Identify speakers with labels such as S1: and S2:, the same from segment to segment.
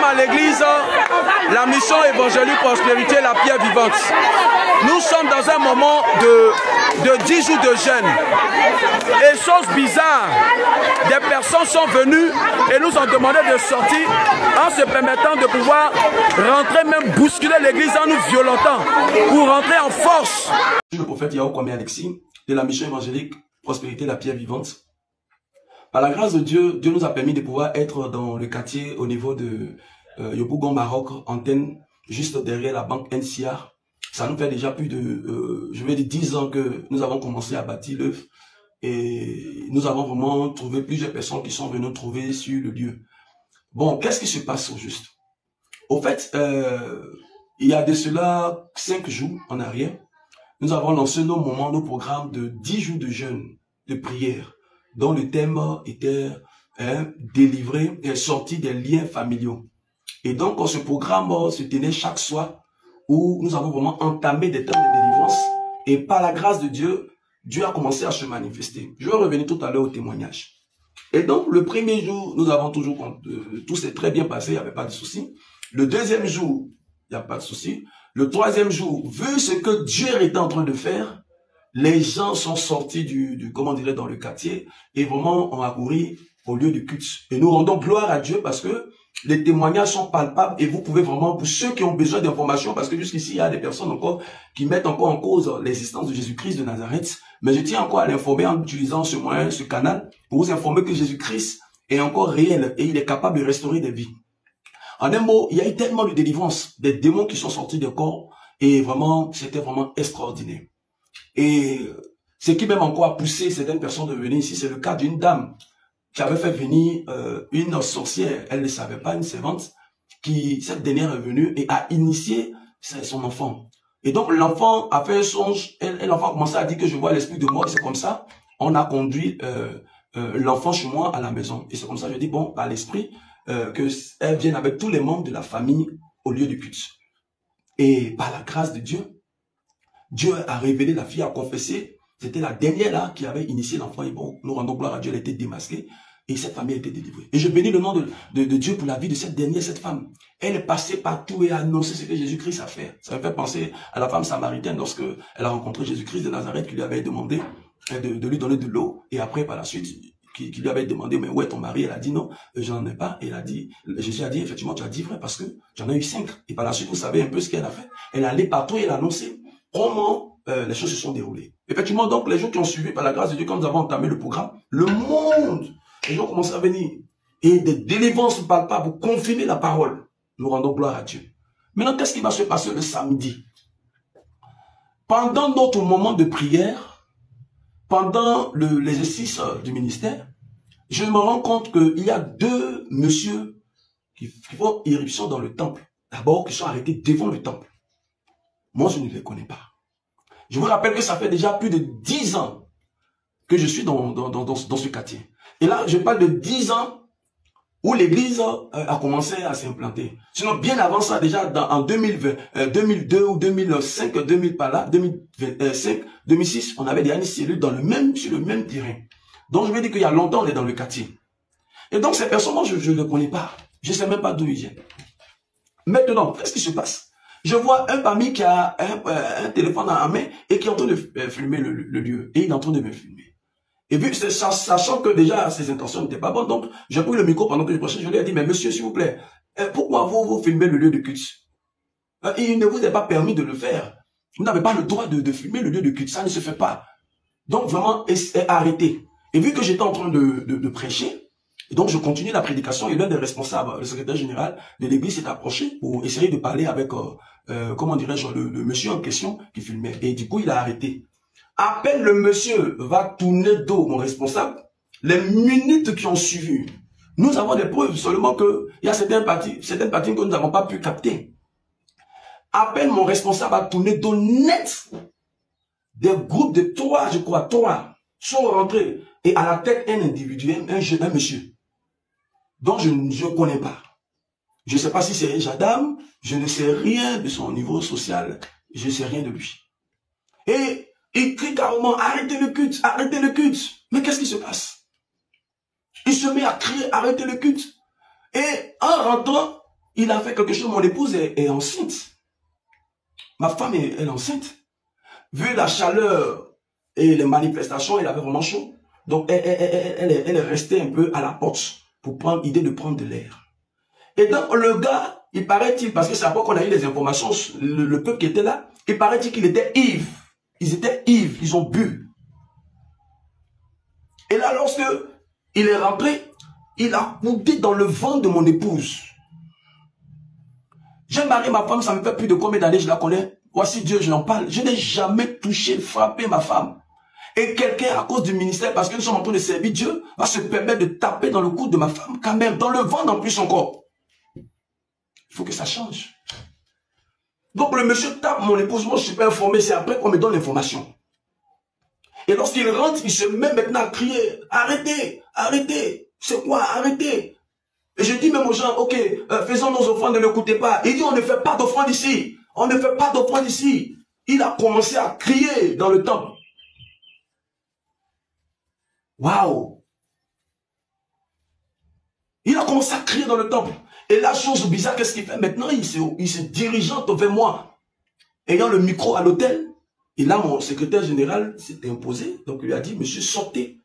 S1: à l'église la mission évangélique prospérité, la pierre vivante. Nous sommes dans un moment de 10 jours de jeûne. Et chose bizarre, des personnes sont venues et nous ont demandé de sortir en se permettant de pouvoir rentrer, même bousculer l'église en nous violentant, pour rentrer en force.
S2: Je suis le prophète Yahou Kwame Alexis de la mission évangélique prospérité, la pierre vivante. Par la grâce de Dieu, Dieu nous a permis de pouvoir être dans le quartier au niveau de Yopougon, Maroc, antenne, juste derrière la banque NCA. Ça nous fait déjà plus de, je vais dire 10 ans que nous avons commencé à bâtir l'œuvre. Et nous avons vraiment trouvé plusieurs personnes qui sont venues nous trouver sur le lieu. Bon, qu'est-ce qui se passe au juste? Au fait, il y a de cela 5 jours en arrière, nous avons lancé nos programmes de 10 jours de jeûne, de prière, dont le thème était délivrer et sortir des liens familiaux. Et donc, ce programme se tenait chaque soir où nous avons vraiment entamé des temps de délivrance. Et par la grâce de Dieu, Dieu a commencé à se manifester. Je vais revenir tout à l'heure au témoignage. Et donc, le premier jour, nous avons toujours, tout s'est très bien passé, il n'y avait pas de souci. Le deuxième jour, il n'y a pas de souci. Le troisième jour, vu ce que Dieu était en train de faire, les gens sont sortis comment dirait, dans le quartier et vraiment ont accouru au lieu du culte. Et nous rendons gloire à Dieu parce que les témoignages sont palpables et vous pouvez vraiment, pour ceux qui ont besoin d'informations, parce que jusqu'ici, il y a des personnes encore qui mettent encore en cause l'existence de Jésus-Christ de Nazareth, mais je tiens encore à l'informer en utilisant ce moyen, ce canal, pour vous informer que Jésus-Christ est encore réel et il est capable de restaurer des vies. En un mot, il y a eu tellement de délivrance, des démons qui sont sortis des corps et vraiment, c'était vraiment extraordinaire. Et ce qui même encore a poussé certaines personnes de venir ici, c'est le cas d'une dame qui avait fait venir une sorcière, elle ne savait pas, une servante, cette dernière est venue et a initié son enfant. Et donc l'enfant a fait un songe, l'enfant a commencé à dire que je vois l'esprit de mort, et c'est comme ça, on a conduit l'enfant chez moi à la maison. Et c'est comme ça, je dis, bon, par l'esprit, qu'elle vienne avec tous les membres de la famille au lieu du culte. Et par la grâce de Dieu, Dieu a révélé, la fille a confessé. C'était la dernière là qui avait initié l'enfant. Et bon, nous rendons gloire à Dieu, elle a été démasquée. Et cette famille a été délivrée. Et je bénis le nom de Dieu pour la vie de cette dernière, cette femme. Elle est passée partout et a annoncé ce que Jésus-Christ a fait. Ça me fait penser à la femme samaritaine lorsque elle a rencontré Jésus-Christ de Nazareth qui lui avait demandé de lui donner de l'eau. Et après, par la suite, qui lui avait demandé, mais où est ton mari? Elle a dit non, je n'en ai pas. Et Jésus a dit, effectivement, tu as dit vrai parce que j'en ai eu 5. Et par la suite, vous savez un peu ce qu'elle a fait. Elle est allée partout et elle a annoncé comment les choses se sont déroulées. Effectivement, donc, les gens qui ont suivi par la grâce de Dieu, quand nous avons entamé le programme, le monde, les gens commencent à venir. Et des délivrances palpables pour confirmer la parole. Nous rendons gloire à Dieu. Maintenant, qu'est-ce qui va se passer le samedi? Pendant notre moment de prière, pendant l'exercice du ministère, je me rends compte qu'il y a 2 messieurs qui font irruption dans le temple. D'abord, qui sont arrêtés devant le temple. Moi, je ne les connais pas. Je vous rappelle que ça fait déjà plus de 10 ans que je suis dans ce quartier. Et là, je parle de 10 ans où l'église a commencé à s'implanter. Sinon, bien avant ça, déjà en 2020, 2002 ou 2005, 2000 par là, 2005, 2006, on avait déjà une cellule sur le même terrain. Donc, je veux dire qu'il y a longtemps, on est dans le quartier. Et donc, ces personnes, moi, je ne les connais pas. Je ne sais même pas d'où ils viennent. Maintenant, qu'est-ce qui se passe? Je vois un parmi qui a un téléphone en main et qui est en train de filmer le lieu. Et il est en train de me filmer. Et vu, sachant que déjà ses intentions n'étaient pas bonnes, donc j'ai pris le micro pendant que je prêchais, je lui ai dit, mais monsieur, s'il vous plaît, pourquoi vous filmez le lieu de culte? Il ne vous est pas permis de le faire. Vous n'avez pas le droit de filmer le lieu de culte, ça ne se fait pas. Donc vraiment, arrêtez. Et vu que j'étais en train de prêcher, et donc je continue la prédication et l'un des responsables, le secrétaire général de l'église s'est approché pour essayer de parler avec, comment dirais-je, le monsieur en question qui filmait. Et du coup, il a arrêté. À peine le monsieur va tourner dos, mon responsable, les minutes qui ont suivi, nous avons des preuves seulement que il y a certaines parties que nous n'avons pas pu capter. À peine mon responsable a tourné dos net, des groupes de 3, je crois, 3 sont rentrés. Et à la tête, un individu, un monsieur, dont je ne connais pas. Je ne sais pas si c'est un gendarme, je ne sais rien de son niveau social, je ne sais rien de lui. Et il crie carrément, arrêtez le culte, arrêtez le culte. Mais qu'est-ce qui se passe? Il se met à crier, arrêtez le culte. Et en rentrant, il a fait quelque chose, mon épouse est enceinte. Ma femme est enceinte. Vu la chaleur et les manifestations, elle avait vraiment chaud. Donc, elle est restée un peu à la porte pour prendre l'idée de prendre de l'air. Et donc, le gars, il paraît-il, parce que c'est après qu'on a eu les informations, le peuple qui était là, il paraît-il qu'il était ivre. Ils étaient ivres, ils ont bu. Et là, lorsque il est rentré, il a coudé dans le ventre de mon épouse. J'ai marié ma femme, ça me fait plus de combien d'années je la connais. Voici Dieu, je n'en parle. Je n'ai jamais touché, frappé ma femme. Et quelqu'un, à cause du ministère, parce que nous sommes en train de servir Dieu, va se permettre de taper dans le cou de ma femme, quand même, dans le ventre en plus encore. Il faut que ça change. Donc le monsieur tape mon épouse, moi je ne suis pas informé, c'est après qu'on me donne l'information. Et lorsqu'il rentre, il se met maintenant à crier, arrêtez, arrêtez, c'est quoi, arrêtez. Et je dis même aux gens, ok, faisons nos offrandes, ne l'écoutez pas. Il dit, on ne fait pas d'offrandes ici, on ne fait pas d'offrandes ici. Il a commencé à crier dans le temple. Waouh! Il a commencé à crier dans le temple. Et la chose bizarre, qu'est-ce qu'il fait maintenant? Il se dirigeante vers moi, ayant le micro à l'hôtel. Et là, mon secrétaire général s'est imposé. Donc, il lui a dit, monsieur, sortez.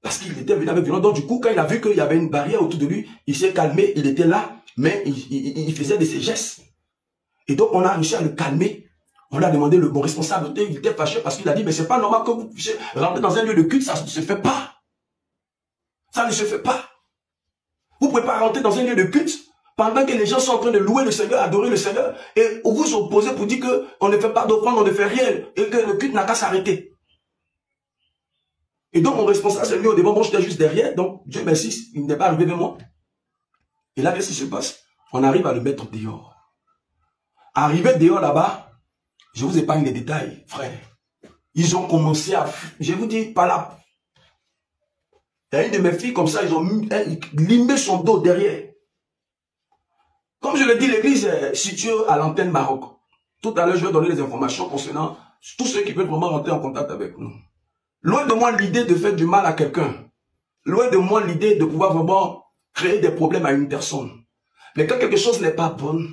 S2: Parce qu'il était venu avec violence. Donc, du coup, quand il a vu qu'il y avait une barrière autour de lui, il s'est calmé. Il était là, mais il faisait de ses gestes. Et donc, on a réussi à le calmer. On lui a demandé le bon responsable. Il était fâché parce qu'il a dit, mais c'est pas normal que vous puissiez rentrer dans un lieu de culte. Ça ne se fait pas. Ça ne se fait pas. Vous ne pouvez pas rentrer dans un lieu de culte pendant que les gens sont en train de louer le Seigneur, adorer le Seigneur, et vous vous opposez pour dire qu'on ne fait pas d'offrande, on ne fait rien, et que le culte n'a qu'à s'arrêter. Et donc mon responsable s'est mis au devant, moi j'étais juste derrière, donc Dieu merci, il n'est pas arrivé vers moi. Et là, qu'est-ce qui se passe? On arrive à le mettre dehors. Arrivé dehors là-bas, je vous épargne les détails, frère. Ils ont commencé à, je vous dis, pas là. Il y a une de mes filles comme ça, ils ont limé son dos derrière. Comme je l'ai dit, l'église est située à l'antenne Maroc. Tout à l'heure, je vais donner les informations concernant tous ceux qui veulent vraiment rentrer en contact avec nous. Loin de moi l'idée de faire du mal à quelqu'un. Loin de moi l'idée de pouvoir vraiment créer des problèmes à une personne. Mais quand quelque chose n'est pas bon,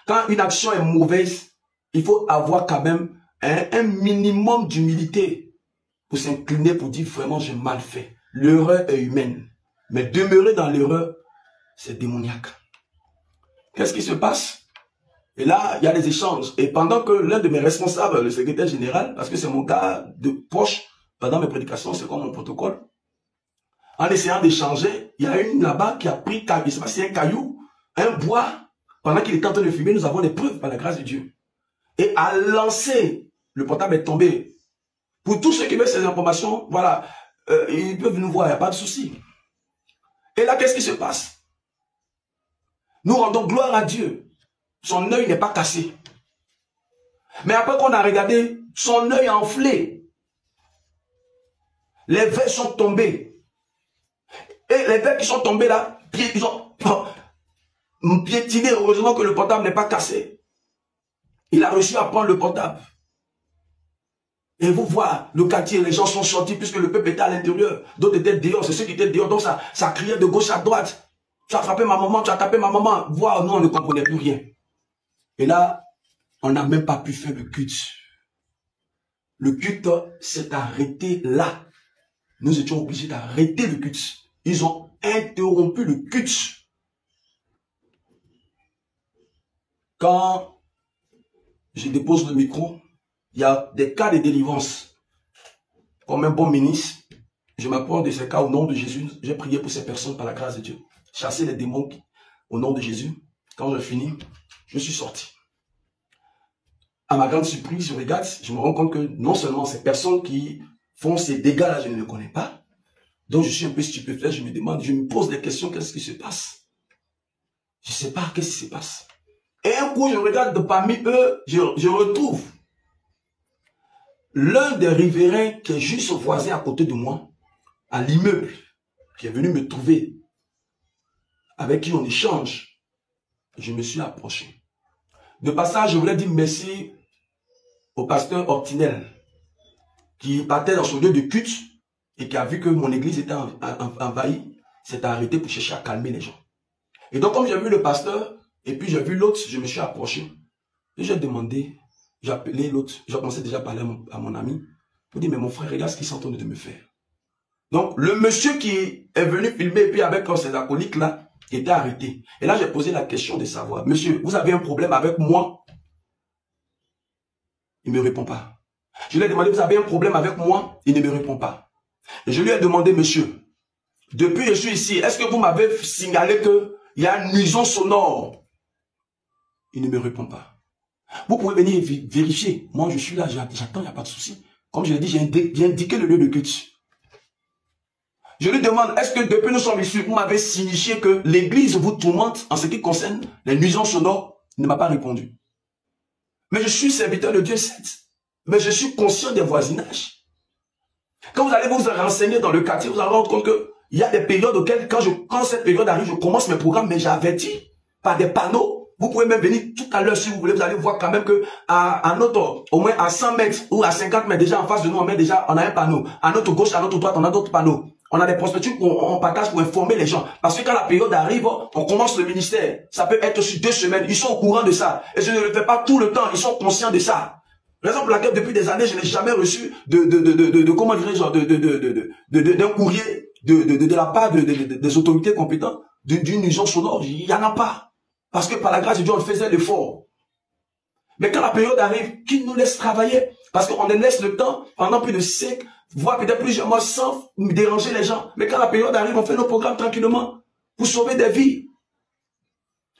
S2: quand une action est mauvaise, il faut avoir quand même un minimum d'humilité pour s'incliner, pour dire vraiment j'ai mal fait. L'erreur est humaine. Mais demeurer dans l'erreur, c'est démoniaque. Qu'est-ce qui se passe? Et là, il y a des échanges. Et pendant que l'un de mes responsables, le secrétaire général, parce que c'est mon cas de poche, pendant mes prédications, c'est comme mon protocole, en essayant d'échanger, il y a une là-bas qui a pris, je ne sais pas si c'est un caillou, un bois, pendant qu'il était en train de fumer, nous avons des preuves par la grâce de Dieu. Et à lancer, le portable est tombé. Pour tous ceux qui veulent ces informations, voilà, ils peuvent nous voir, il n'y a pas de souci. Et là, qu'est-ce qui se passe? Nous rendons gloire à Dieu. Son œil n'est pas cassé. Mais après qu'on a regardé, son œil a enflé. Les vers sont tombés. Et les vers qui sont tombés là, ils ont piétiné. Heureusement que le portable n'est pas cassé. Il a réussi à prendre le portable. Et vous voyez, le quartier, les gens sont sortis puisque le peuple était à l'intérieur. D'autres étaient dehors, c'est ceux qui étaient dehors. Donc ça criait de gauche à droite. Tu as frappé ma maman, tu as tapé ma maman. Voir, nous, on ne comprenait plus rien. Et là, on n'a même pas pu faire le culte. Le culte s'est arrêté là. Nous étions obligés d'arrêter le culte. Ils ont interrompu le culte. Quand je dépose le micro, il y a des cas de délivrance. Comme un bon ministre, je m'apprends de ces cas au nom de Jésus. J'ai prié pour ces personnes par la grâce de Dieu. Chasser les démons au nom de Jésus. Quand je finis, je suis sorti. À ma grande surprise, je regarde, je me rends compte que non seulement ces personnes qui font ces dégâts-là, je ne les connais pas. Donc je suis un peu stupéfait, je me demande, je me pose des questions, qu'est-ce qui se passe? Je ne sais pas, qu'est-ce qui se passe? Et un coup, je regarde de parmi eux, je retrouve l'un des riverains qui est juste voisin à côté de moi, à l'immeuble, qui est venu me trouver, avec qui on échange. Je me suis approché. De passage, je voulais dire merci au pasteur Optinel, qui partait dans son lieu de culte et qui a vu que mon église était envahie, s'est arrêté pour chercher à calmer les gens. Et donc, comme j'ai vu le pasteur, Et puis j'ai vu l'autre, je me suis approché. Et j'ai demandé, j'ai appelé l'autre, j'ai commencé déjà à parler à mon ami. Pour dire, mais mon frère, regarde ce qu'ils sont en train de me faire. Donc, le monsieur qui est venu filmer, et puis avec ses acolytes là, était arrêté. Et là, j'ai posé la question de savoir, monsieur, vous avez un problème avec moi? Il ne me répond pas. Je lui ai demandé, vous avez un problème avec moi? Il ne me répond pas. Et je lui ai demandé, monsieur, depuis que je suis ici, est-ce que vous m'avez signalé qu'il y a une nuisance sonore? Il ne me répond pas. Vous pouvez venir vérifier. Moi, je suis là, j'attends, il n'y a pas de souci. Comme je l'ai dit, j'ai indiqué le lieu de culte. Je lui demande, est-ce que depuis nous sommes ici, vous m'avez signifié que l'église vous tourmente en ce qui concerne les nuisances sonores? Il ne m'a pas répondu. Mais je suis serviteur de Dieu, certes. Mais je suis conscient des voisinages. Quand vous allez vous renseigner dans le quartier, vous allez vous rendre compte qu'il y a des périodes auxquelles, quand cette période arrive, je commence mes programmes, mais j'avertis par des panneaux. Vous pouvez même venir tout à l'heure si vous voulez, vous allez voir quand même que au moins à 100 mètres ou à 50 mètres, déjà en face de nous, on a un panneau. À notre gauche, à notre droite, on a d'autres panneaux. On a des prospectus qu'on partage pour informer les gens. Parce que quand la période arrive, on commence le ministère. Ça peut être sur 2 semaines. Ils sont au courant de ça. Et je ne le fais pas tout le temps. Ils sont conscients de ça. Raison pour laquelle, depuis des années, je n'ai jamais reçu comment dirais-je, d'un courrier de la part des autorités compétentes d'une nuisance sonore. Il n'y en a pas. Parce que par la grâce de Dieu, on faisait l'effort. Mais quand la période arrive, qu'il nous laisse travailler. Parce qu'on les laisse le temps pendant plus de 5, voire peut-être plusieurs mois sans déranger les gens. Mais quand la période arrive, on fait nos programmes tranquillement pour sauver des vies.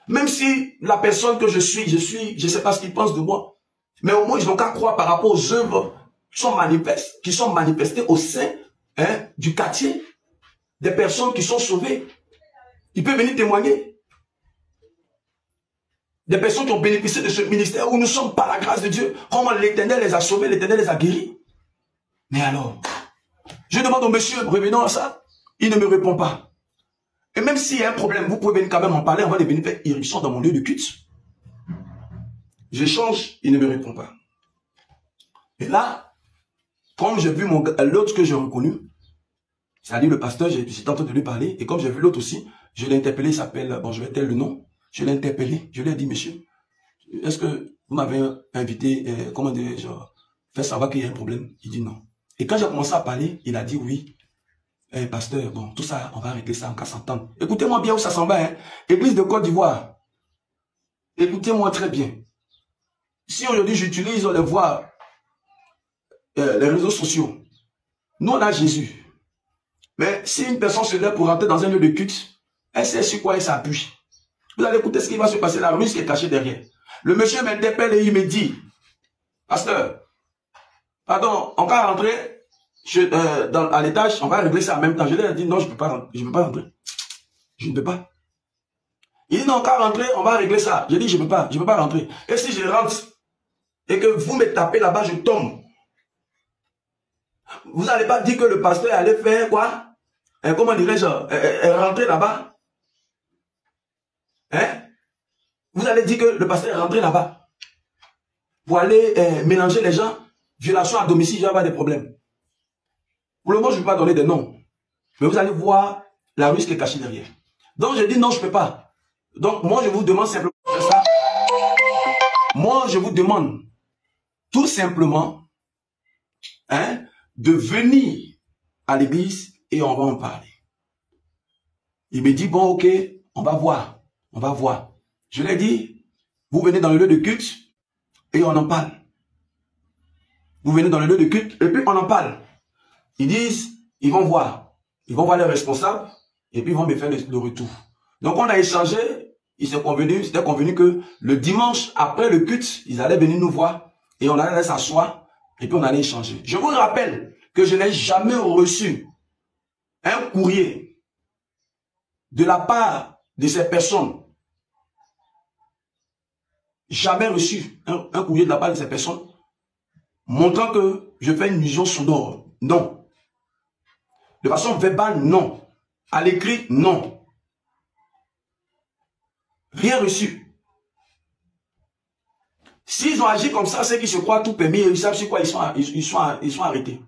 S2: Même si la personne que je suis, je ne sais pas ce qu'ils pensent de moi. Mais au moins, ils n'ont qu'à croire par rapport aux œuvres qui sont manifestées au sein du quartier. Des personnes qui sont sauvées. Ils peuvent venir témoigner. Des personnes qui ont bénéficié de ce ministère où nous sommes par la grâce de Dieu. Comment l'Éternel les a sauvés, l'Éternel les a guéris. Mais alors, je demande au monsieur, revenons à ça. Il ne me répond pas. Et même s'il y a un problème, vous pouvez venir quand même en parler. On va venir faire irruption dans mon lieu de culte. J'échange, il ne me répond pas. Et là, comme j'ai vu l'autre que j'ai reconnu, c'est-à-dire le pasteur, j'étais en train de lui parler. Et comme j'ai vu l'autre aussi, je l'ai interpellé, il s'appelle, bon, je vais taire le nom. Je l'ai interpellé, je lui ai dit, monsieur, est-ce que vous m'avez invité, comment dire, faire savoir qu'il y a un problème? Il dit non. Et quand j'ai commencé à parler, il a dit oui. Pasteur, bon, tout ça, on va régler ça en cas s'entendre. Écoutez-moi bien où ça s'en va, hein. Église de Côte d'Ivoire. Écoutez-moi très bien. Si aujourd'hui j'utilise les voies, les réseaux sociaux, nous on a Jésus. Mais si une personne se lève pour rentrer dans un lieu de culte, elle sait sur quoi elle s'appuie. Vous allez écouter ce qui va se passer, la ruse qui est cachée derrière. Le monsieur m'interpelle et il me dit, pasteur, pardon, on va rentrer à l'étage, on va régler ça en même temps. Je lui ai dit, non, je ne peux pas rentrer. Je ne peux pas. Il dit, non, on va rentrer, on va régler ça. Je dis, je ne peux pas rentrer. Et si je rentre et que vous me tapez là-bas, je tombe. Vous n'allez pas dire que le pasteur allait faire quoi? Comment dirais-je, rentrer là-bas? Hein? Vous allez dire que le pasteur est rentré là-bas pour aller mélanger les gens, violation à domicile, il va y avoir des problèmes. Pour le moment, je ne vais pas donner de noms. Mais vous allez voir la ruse qui est cachée derrière. Donc, je dis non, je ne peux pas. Donc, moi, je vous demande simplement ça. Moi, je vous demande tout simplement de venir à l'église et on va en parler. Il me dit, bon, ok, on va voir. On va voir. Je l'ai dit, vous venez dans le lieu de culte et on en parle. Vous venez dans le lieu de culte et puis on en parle. Ils disent, ils vont voir. Ils vont voir les responsables et puis ils vont me faire le retour. Donc on a échangé, c'était convenu que le dimanche après le culte, ils allaient venir nous voir et on allait s'asseoir et puis on allait échanger. Je vous rappelle que je n'ai jamais reçu un courrier de la part de ces personnes. Jamais reçu un courrier de la part de ces personnes montrant que je fais une nuisance sonore. Non. De façon verbale, non. À l'écrit, non. Rien reçu. S'ils ont agi comme ça, c'est qu'ils se croient tout permis et ils savent sur quoi ils sont arrêtés.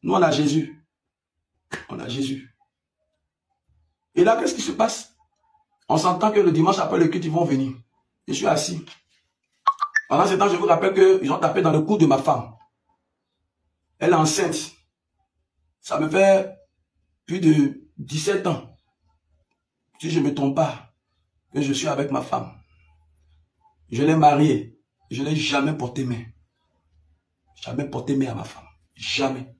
S2: Nous, on a Jésus. On a Jésus. Et là, qu'est-ce qui se passe? On s'entend que le dimanche après le culte, ils vont venir. Je suis assis. Pendant ce temps, je vous rappelle qu'ils ont tapé dans le cou de ma femme. Elle est enceinte. Ça me fait plus de 17 ans. Si je ne me trompe pas, que je suis avec ma femme. Je l'ai mariée. Je n'ai jamais porté main. Jamais porté main à ma femme. Jamais.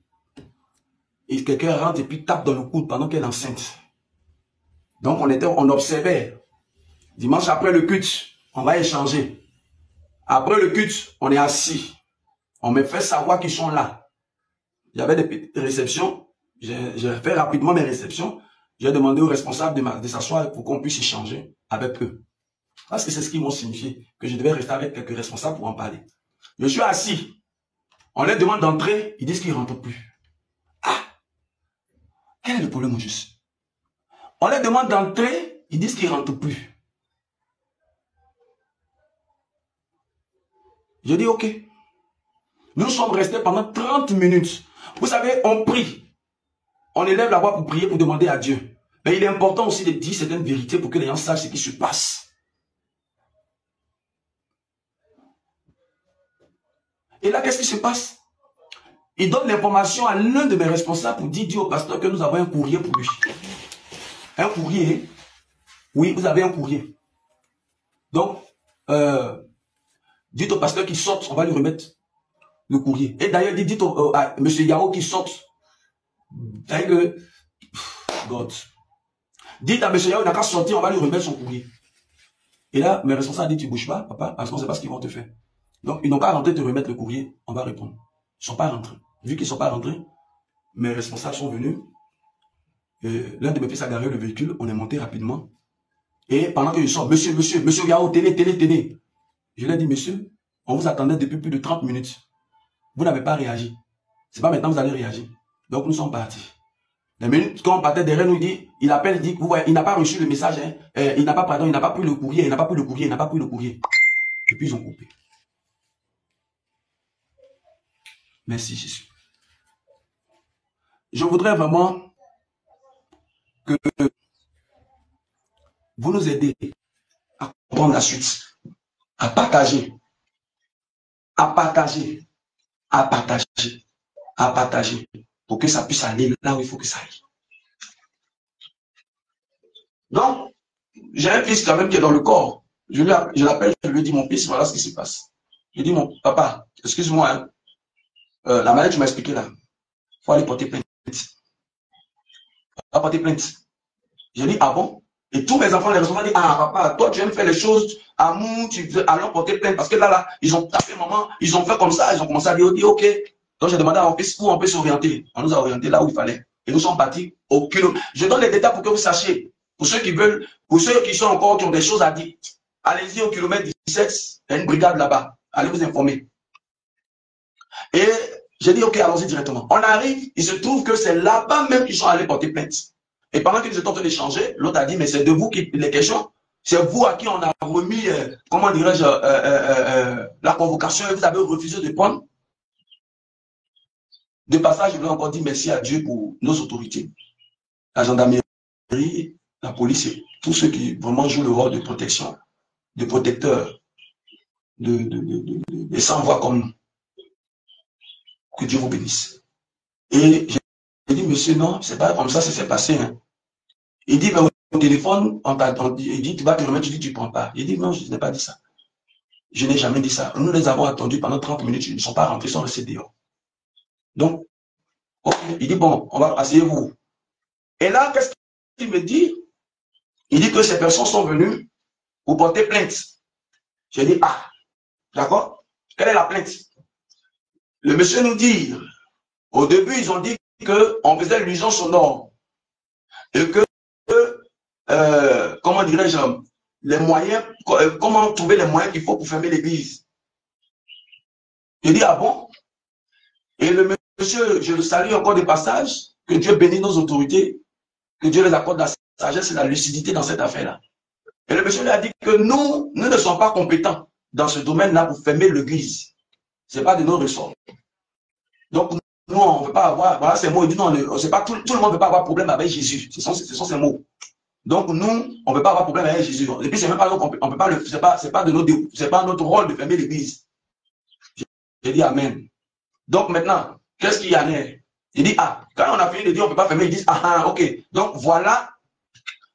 S2: Et quelqu'un rentre et puis tape dans le coude pendant qu'elle est enceinte. Donc on observait. Dimanche après le culte, on va échanger. Après le culte, on est assis. On me fait savoir qu'ils sont là. Il y avait des réceptions. J'ai fait rapidement mes réceptions. J'ai demandé aux responsables de s'asseoir pour qu'on puisse échanger avec eux. Parce que c'est ce qu'ils m'ont signifié, que je devais rester avec quelques responsables pour en parler. Je suis assis. On leur demande d'entrer, ils disent qu'ils ne rentrent plus. Ah! Quel est le problème au juste? On leur demande d'entrer, ils disent qu'ils ne rentrent plus. Je dis ok. Nous sommes restés pendant 30 minutes. Vous savez, on prie. On élève la voix pour prier, pour demander à Dieu. Mais il est important aussi de dire certaines vérités pour que les gens sachent ce qui se passe. Et là, qu'est-ce qui se passe? Il donne l'information à l'un de mes responsables pour dire au pasteur que nous avons un courrier pour lui. Un courrier? Oui, vous avez un courrier. Donc, dites au pasteur qu'il sorte, on va lui remettre le courrier. Et d'ailleurs, dites à M. Yao qu'il sorte. D'ailleurs, God. Dites à M. Yao, il n'a qu'à sortir, on va lui remettre son courrier. Et là, mes responsables disent, tu ne bouges pas, papa, parce qu'on ne sait pas ce qu'ils vont te faire. Donc, ils n'ont pas rentré te remettre le courrier, on va répondre. Ils ne sont pas rentrés. Vu qu'ils ne sont pas rentrés, mes responsables sont venus. L'un de mes fils a garé le véhicule, on est monté rapidement. Et pendant que je sors, monsieur Yao, tenez. Je lui ai dit, monsieur, on vous attendait depuis plus de 30 minutes. Vous n'avez pas réagi. C'est pas maintenant que vous allez réagir. Donc nous sommes partis. Les minutes, quand on partait derrière nous, il appelle, il dit, vous voyez, il n'a pas reçu le message, hein. Il n'a pas pris le courrier, Et puis ils ont coupé. Merci Jésus. Je voudrais vraiment que vous nous aidez à comprendre la suite, à partager, pour que ça puisse aller là où il faut que ça aille. Donc, j'ai un fils quand même qui est dans le corps. Je l'appelle, je lui dis, mon fils, voilà ce qui se passe. Je dis, mon papa, excuse-moi, hein, la maladie que tu m'as expliqué là, il faut aller porter plainte. Va porter plainte. Je dis, ah bon? Et tous mes enfants, les responsables disent, ah papa, toi tu aimes faire les choses, amour, tu veux aller porter plainte. Parce que là, ils ont tapé maman, ils ont fait comme ça, ils ont commencé à dire, ok. Donc j'ai demandé à mon fils où on peut s'orienter. On nous a orientés là où il fallait. Et nous sommes partis au kilomètre. Je donne les détails pour que vous sachiez. Pour ceux qui veulent, pour ceux qui sont encore, qui ont des choses à dire, allez-y au kilomètre 17, il y a une brigade là-bas. Allez vous informer. Et j'ai dit, ok, allons-y directement. On arrive, il se trouve que c'est là-bas même qu'ils sont allés porter plainte. Et pendant qu'ils étaient en train d'échanger, l'autre a dit, mais c'est de vous qui les questions. C'est vous à qui on a remis, comment dirais-je, la convocation et vous avez refusé de prendre. De passage, je voulais encore dire merci à Dieu pour nos autorités. La gendarmerie, la police, et tous ceux qui vraiment jouent le rôle de protection, de protecteurs, de sans-voix comme nous. Que Dieu vous bénisse. Et j'ai dit, monsieur, non, c'est pas comme ça, ça s'est passé. Hein. Il dit, mais au téléphone, il dit, tu vas te remettre, tu dis, tu ne prends pas. Il dit, non, je n'ai pas dit ça. Je n'ai jamais dit ça. Nous les avons attendus pendant 30 minutes, ils ne sont pas rentrés, ils sont restés dehors. Donc, okay. Il dit, bon, on va asseyez-vous. Et là, qu'est-ce qu'il me dit? Il dit que ces personnes sont venues pour porter plainte. J'ai dit, ah, d'accord? Quelle est la plainte? Le monsieur nous dit, au début, ils ont dit qu'on faisait l'illusion sonore. Et que, comment dirais-je, les moyens, comment trouver les moyens qu'il faut pour fermer l'église. Je dis, ah bon? Et le monsieur, je le salue encore de passage, que Dieu bénisse nos autorités, que Dieu les accorde la sagesse et la lucidité dans cette affaire-là. Et le monsieur lui a dit que nous ne sommes pas compétents dans ce domaine-là pour fermer l'église. Ce n'est pas de nos ressorts. Donc, nous, on ne veut pas avoir, voilà ces mots, il dit non, c'est pas tout le monde ne veut pas avoir problème avec Jésus. Ce sont ces mots. Donc, nous, on ne peut pas avoir problème avec Jésus. Et puis, c'est même pas, on peut pas c'est pas notre rôle de fermer l'église. J'ai dit Amen. Donc, maintenant, qu'est-ce qu'il y en a? Il dit, ah, quand on a fini de dire on ne peut pas fermer, ils disent, ah, ok. Donc, voilà,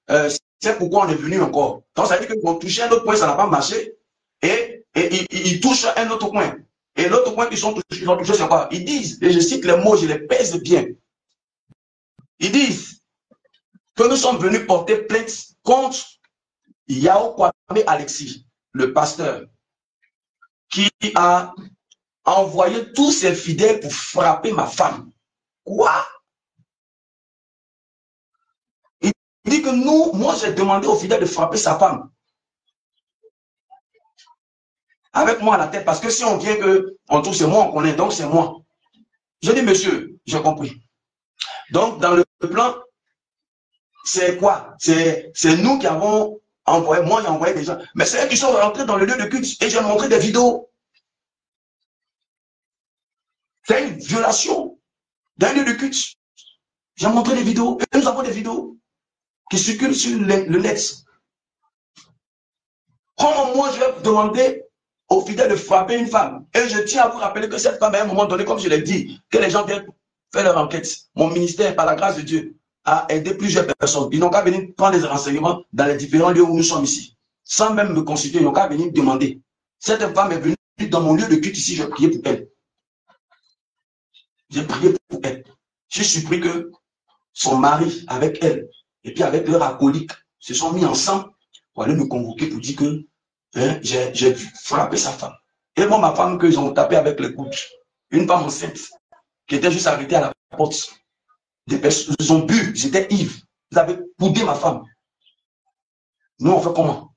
S2: c'est pourquoi on est venu encore. Donc, ça veut dire qu'on touchait un autre point, ça n'a pas marché. Et ils touchent un autre point. Et l'autre point qu'ils ont touché, c'est quoi? Ils disent, et je cite les mots, je les pèse bien. Ils disent que nous sommes venus porter plainte contre Yao Kwame Alexis, le pasteur, qui a envoyé tous ses fidèles pour frapper ma femme. Quoi? Il dit que moi j'ai demandé aux fidèles de frapper sa femme. Avec moi à la tête, parce que si on vient que on trouve c'est moi, on connaît, donc c'est moi. Je dis, monsieur, j'ai compris. Donc, dans le plan, c'est quoi? C'est nous qui avons envoyé, moi j'ai envoyé des gens. Mais c'est eux qui sont rentrés dans le lieu de culte et j'ai montré des vidéos. C'est une violation d'un lieu de culte. J'ai montré des vidéos et nous avons des vidéos qui circulent sur le net. Comment moi je vais demander aux fidèles de frapper une femme? Et je tiens à vous rappeler que cette femme, à un moment donné, comme je l'ai dit, que les gens viennent faire leur enquête. Mon ministère, par la grâce de Dieu, a aidé plusieurs personnes. Ils n'ont qu'à venir prendre des renseignements dans les différents lieux où nous sommes ici. Sans même me consulter, ils n'ont qu'à venir demander. Cette femme est venue dans mon lieu de culte ici, je priais pour elle. J'ai prié pour elle. Je suis surpris que son mari, avec elle, et puis avec leur acolyte, se sont mis ensemble pour aller me convoquer pour dire que j'ai frappé sa femme. Et moi, ma femme, qu'ils ont tapé avec les coudes. Une femme enceinte, qui était juste arrêtée à la porte. Des personnes, ils ont bu, j'étais ivre. Vous avez coudé ma femme. Nous, on fait comment?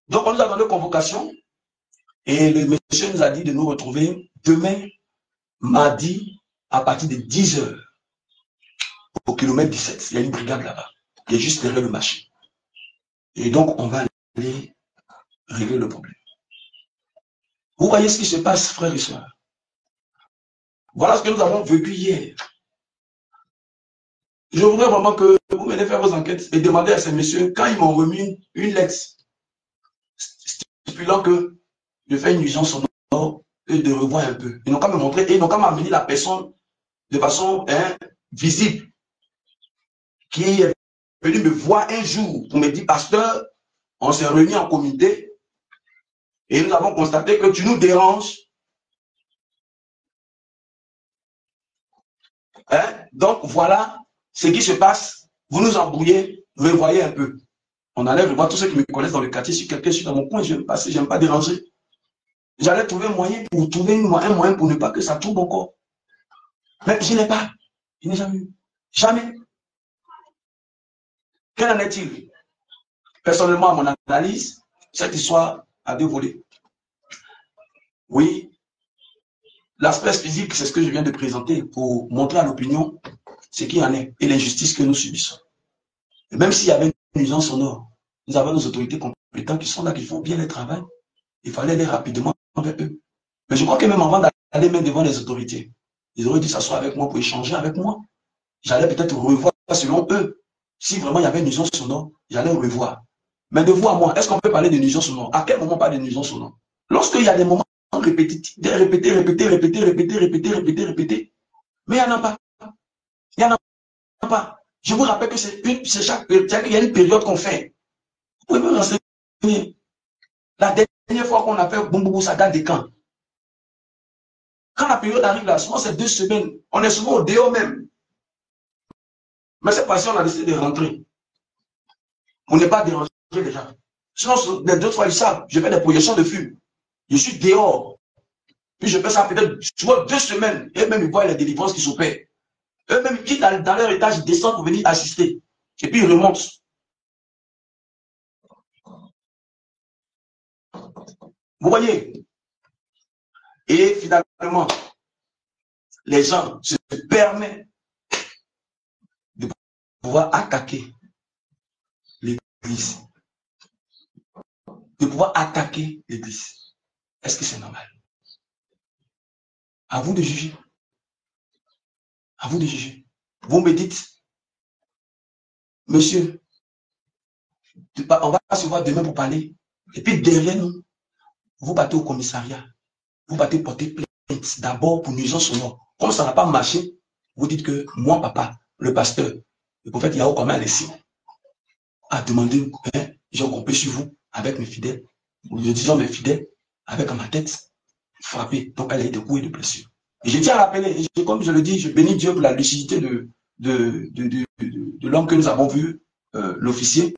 S2: Donc, on nous a donné convocation. Et le monsieur nous a dit de nous retrouver demain, mardi, à partir de 10 h au kilomètre 17. Il y a une brigade là-bas. qui est juste derrière le marché. Et donc, on va aller régler le problème. Vous voyez ce qui se passe, frères et sœurs. Voilà ce que nous avons vécu hier. Je voudrais vraiment que vous venez faire vos enquêtes et demander à ces messieurs, quand ils m'ont remis une lettre stipulant que je fais une nuisance sonore et de revoir un peu. Ils n'ont qu'à me montrer et ils n'ont qu'à m'amener la personne de façon visible qui est venu me voir un jour pour me dire, pasteur, on s'est réunis en comité et nous avons constaté que tu nous déranges. Donc voilà ce qui se passe. Vous nous embrouillez, revoyez un peu. On allait revoir tous ceux qui me connaissent dans le quartier. Si quelqu'un est dans mon coin, je vais me passer, je n'aime pas déranger. J'allais trouver un moyen pour trouver un moyen pour ne pas que ça tourne encore. Mais je n'ai pas. Je n'ai jamais eu. Jamais. Qu'en est-il? Personnellement, à mon analyse, cette histoire a deux volets. Oui, l'aspect physique, c'est ce que je viens de présenter pour montrer à l'opinion ce qu'il y en est et l'injustice que nous subissons. Et même s'il y avait une nuisance sonore, nous avons nos autorités compétentes qui sont là, qui font bien le travail. Il fallait aller rapidement avec eux. Mais je crois que même avant d'aller même devant les autorités, ils auraient dû s'asseoir avec moi pour échanger avec moi. J'allais peut-être revoir selon eux. Si vraiment il y avait une nuisance sonore, j'allais revoir. Mais de vous à moi, est-ce qu'on peut parler de nuisance sonore? À quel moment on parle de nuisance sonore? Lorsqu'il y a des moments répétitifs, répétés. Mais il n'y en a pas. Il n'y en a pas. Je vous rappelle que c'est chaque période, il y a une période qu'on fait. Vous pouvez me renseigner. La dernière fois qu'on a fait Bumboubou, ça date de quand? Quand la période arrive là, souvent c'est 2 semaines. On est souvent au dehors même. Mais cette fois-ci, on a décidé de rentrer. On n'est pas dérangé déjà. Sinon, les 2 fois, ils savent, je fais des projections de film. Je suis dehors. Puis je fais ça peut-être souvent 2 semaines. Et même ils voient les délivrances qui s'opèrent. Eux-mêmes, ils quittent dans leur étage, ils descendent pour venir assister. Et puis ils remontent. Vous voyez? Et finalement, les gens se permettent de pouvoir attaquer l'Église. De pouvoir attaquer l'Église. Est-ce que c'est normal? À vous de juger. À vous de juger. Vous me dites, monsieur, on va se voir demain pour parler. Et puis derrière nous, vous battez au commissariat. Vous battez porter plainte d'abord pour nuisance sonore. Comme ça n'a pas marché, vous dites que moi, papa, le pasteur, le prophète Yahoo Kwame Alexis, a demandé, hein, j'ai compris sur vous avec mes fidèles. Je disais mes fidèles, avec ma tête frappée. Donc elle a eu des coups et des blessures. Et je tiens à rappeler, et comme je le dis, je bénis Dieu pour la lucidité de l'homme que nous avons vu, l'officier,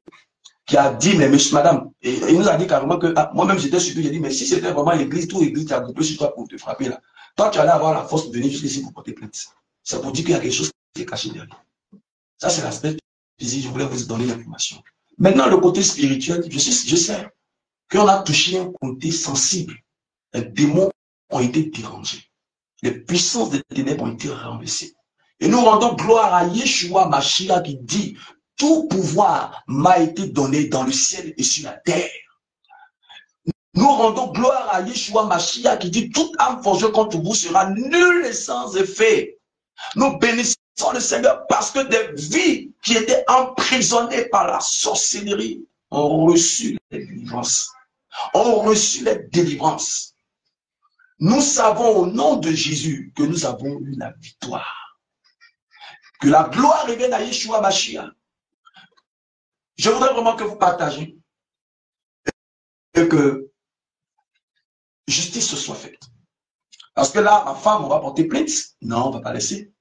S2: qui a dit, mais monsieur, madame, et il nous a dit carrément que, moi-même j'étais surpris, j'ai dit, mais si c'était vraiment l'église, toute l'église qui a groupé sur toi pour te frapper là, toi tu allais avoir la force de venir jusqu'ici pour porter plainte. C'est pour dire qu'il y a quelque chose qui est caché derrière. Ça, c'est l'aspect physique, je voulais vous donner l'information. Maintenant, le côté spirituel, je sais qu'on a touché un côté sensible. Les démons ont été dérangés. Les puissances des ténèbres ont été renversées. Et nous rendons gloire à Yeshua Mashiach qui dit, tout pouvoir m'a été donné dans le ciel et sur la terre. Nous rendons gloire à Yeshua Mashiach qui dit, toute âme forgée contre vous sera nulle et sans effet. Nous bénissons le Seigneur parce que des vies qui étaient emprisonnées par la sorcellerie ont reçu les délivrances. Ont reçu les délivrances. Nous savons au nom de Jésus que nous avons eu la victoire. Que la gloire revienne à Yeshua Mashiach. Je voudrais vraiment que vous partagez et que justice se soit faite. Parce que là, ma femme, on va porter plainte. Non, on ne va pas laisser.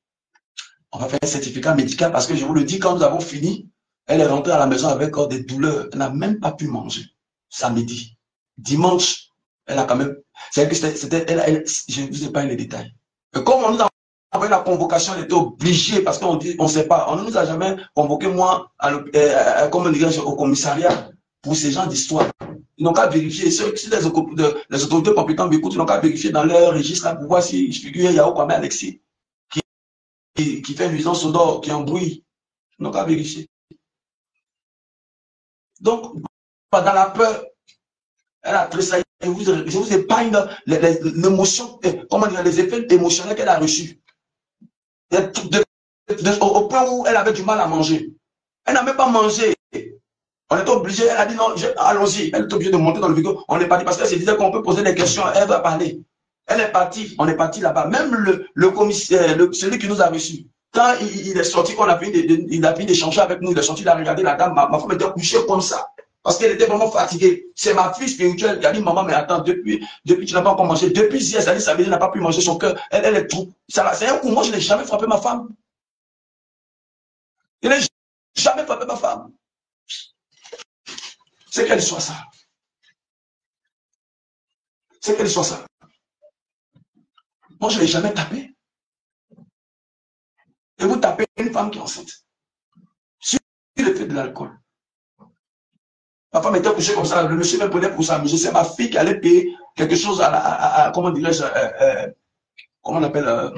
S2: On va faire un certificat médical parce que je vous le dis, quand nous avons fini, elle est rentrée à la maison avec des douleurs. Elle n'a même pas pu manger samedi. Dimanche, elle a quand même... C'est que c'était... Je ne vous ai pas les détails. Et comme on nous a envoyé la convocation, elle était obligée parce qu'on dit, on ne sait pas. On ne nous a jamais convoqué, moi, au commissariat pour ces gens d'histoire. Ils n'ont qu'à vérifier. Si les autorités compétentes m'écoutent, ils n'ont qu'à vérifier dans leur registre là, pour voir si je figure Yahoo Kwame Alexis qui fait nuisance sonore, qui embrouille. Ils n'ont qu'à vérifier. Donc, dans la peur, elle a pris ça. Je vous épargne l'émotion, comment dire, les effets émotionnels qu'elle a reçus. Au point où elle avait du mal à manger. Elle n'a même pas mangé. On était obligé, elle a dit non, allons-y. Elle est obligée de monter dans le véhicule. On est parti parce qu'elle se disait qu'on peut poser des questions, elle va parler. Elle est partie, on est parti là-bas. Même le commissaire, celui qui nous a reçus, quand il est sorti, il a fini d'échanger avec nous, il est sorti, il a regardé la dame, ma femme était couchée comme ça. Parce qu'elle était vraiment fatiguée. C'est ma fille spirituelle qui a dit, maman, mais attends, depuis tu n'as pas encore mangé. Depuis hier, ça dit, ça veut dire n'a pas pu manger son cœur. Elle est trop. C'est un coup, moi, je n'ai jamais frappé ma femme. Je n'ai jamais frappé ma femme. C'est qu'elle soit ça. C'est qu'elle soit ça. Moi, je ne l'ai jamais tapé. Et vous tapez une femme qui est enceinte. Sur le fait de l'alcool. Ma femme était couchée comme ça, le monsieur me prenait pour s'amuser. C'est ma fille qui allait payer quelque chose comment dirais-je, comment on appelle,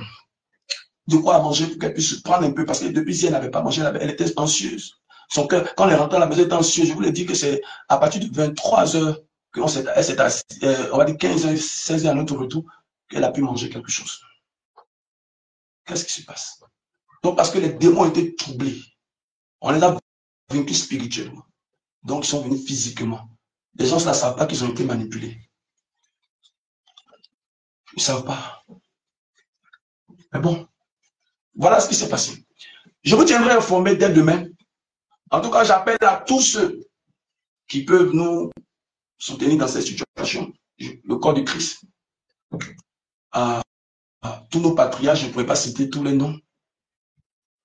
S2: de quoi à manger pour qu'elle puisse prendre un peu. Parce que depuis si elle n'avait pas mangé, elle était anxieuse. Son cœur, quand elle est rentrée à la maison, elle était anxieuse. Je vous l'ai dit que c'est à partir de 23 h qu'on s'est assise, on va dire 15 h, 16 h à notre retour, qu'elle a pu manger quelque chose. Qu'est-ce qui se passe? Donc, parce que les démons étaient troublés. On les a vaincus spirituellement. Donc, ils sont venus physiquement. Les gens ne savent pas qu'ils ont été manipulés. Ils ne savent pas. Mais bon, voilà ce qui s'est passé. Je vous tiendrai informé dès demain. En tout cas, j'appelle à tous ceux qui peuvent nous soutenir dans cette situation. Le corps du Christ. À tous nos patriarches, je ne pourrais pas citer tous les noms.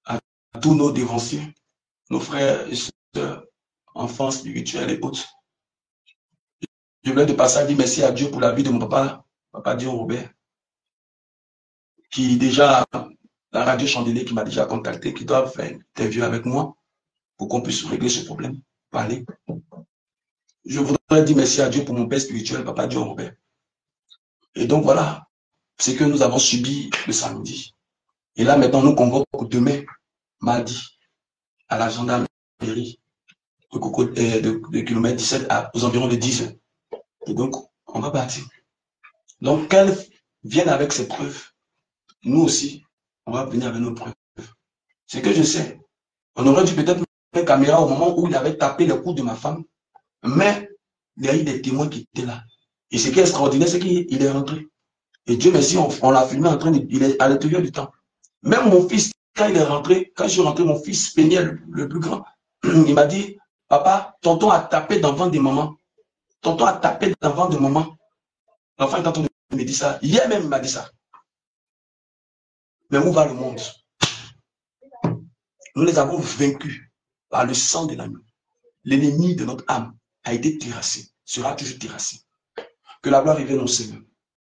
S2: À tous nos dévanciers, nos frères et sœurs, enfants spirituels et autres. Je voulais de passage dire merci à Dieu pour la vie de mon papa Dion Robert, qui déjà, la radio Chandelier qui m'a déjà contacté, qui doit faire une interview avec moi pour qu'on puisse régler ce problème, parler. Je voudrais dire merci à Dieu pour mon père spirituel, papa Dion Robert. Et donc voilà, c'est que nous avons subi le samedi. Et là maintenant, nous convoquons demain, mardi, à la gendarmerie de kilomètre 17 aux environs de 10 h. Et donc, on va partir. Donc, qu'elle vienne avec ses preuves. Nous aussi, on va venir avec nos preuves. C'est que je sais. On aurait dû peut-être une caméra au moment où il avait tapé le cou de ma femme. Mais il y a eu des témoins qui étaient là. Et ce qui est extraordinaire, c'est qu'il est rentré. Et Dieu merci, on l'a filmé en train de, il est à l'intérieur du temple. Même mon fils, quand il est rentré, quand je suis rentré, mon fils Péniel, le plus grand, il m'a dit, papa, tonton a tapé devant des mamans. Tonton a tapé devant des mamans. L'enfant est en train de me dire ça. Hier même, il m'a dit ça. Mais où va le monde? Nous les avons vaincus par le sang de l'agneau. L'ennemi de notre âme a été terrassé, sera toujours terrassé. Que la gloire revienne au Seigneur.